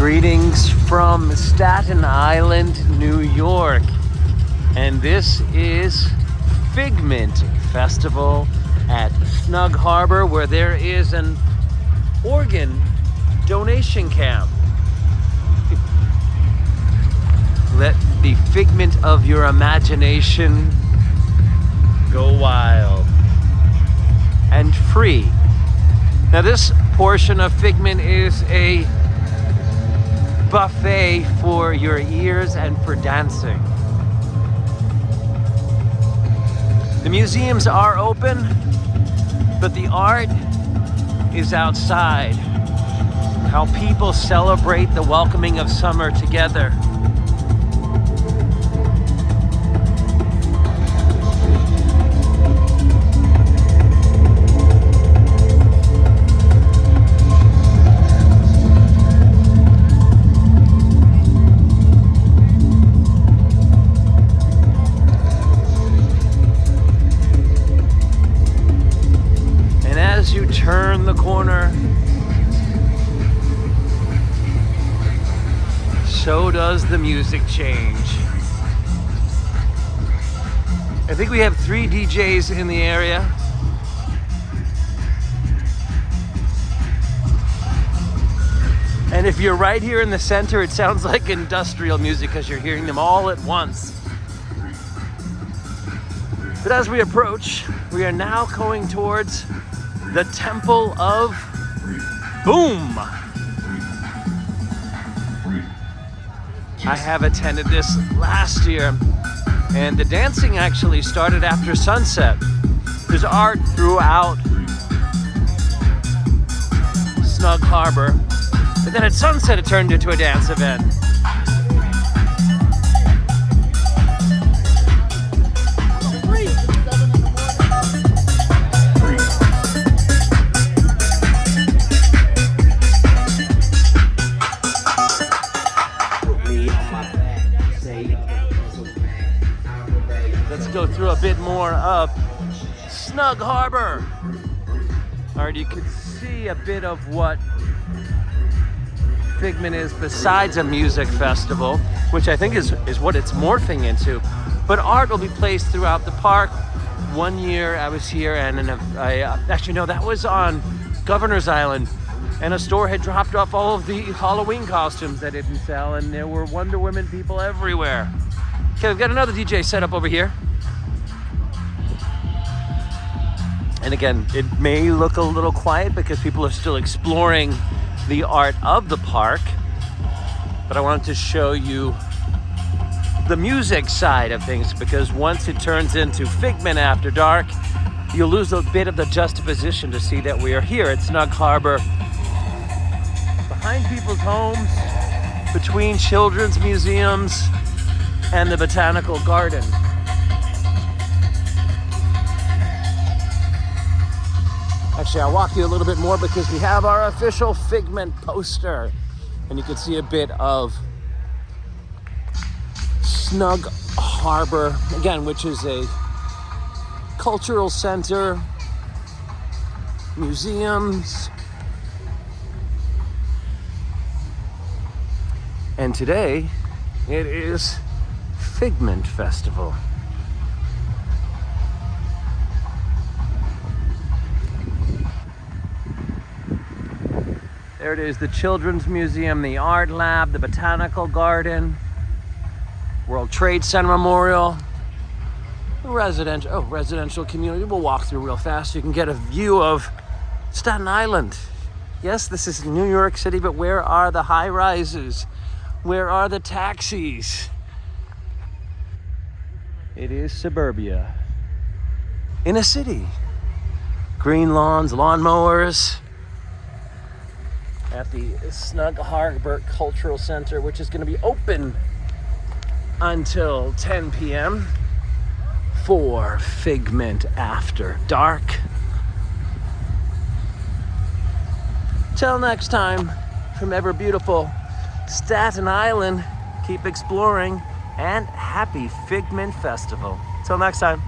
Greetings from Staten Island, New York. And this is Figment Festival at Snug Harbor, where there is an organ donation camp. Let the figment of your imagination go wild and free. Now this portion of Figment is a buffet for your ears and for dancing. The museums are open, but the art is outside. How people celebrate the welcoming of summer together. As you turn the corner, so does the music change. I think we have 3 DJs in the area. And if you're right here in the center, it sounds like industrial music because you're hearing them all at once. But as we approach, we are now going towards the Temple of Boom. I have attended this last year, and the dancing actually started after sunset. There's art throughout Snug Harbor, but then at sunset it turned into a dance event. Let's go through a bit more of Snug Harbor. All right, you can see a bit of what Figment is besides a music festival, which I think is what it's morphing into. But art will be placed throughout the park. One year I was here, and actually no, that was on Governor's Island, and a store had dropped off all of the Halloween costumes that didn't sell, and there were Wonder Woman people everywhere. Okay, we've got another DJ set up over here. And again, it may look a little quiet because people are still exploring the art of the park. But I wanted to show you the music side of things, because once it turns into Figment after dark, you'll lose a bit of the juxtaposition to see that we are here at Snug Harbor, behind people's homes, between children's museums and the Botanical Garden. Actually, I'll walk you a little bit more because we have our official Figment poster, and you can see a bit of Snug Harbor, again, which is a cultural center, museums. And today, it is Figment Festival. There it is, the Children's Museum, the Art Lab, the Botanical Garden, World Trade Center Memorial, residential community. We'll walk through real fast so you can get a view of Staten Island. Yes, this is New York City, but where are the high-rises? Where are the taxis? It is suburbia in a city. Green lawns, lawnmowers at the Snug Harbor Cultural Center, which is going to be open until 10 p.m. for Figment After Dark. Till next time, from ever beautiful Staten Island, keep exploring, and happy Figment Festival. Till next time.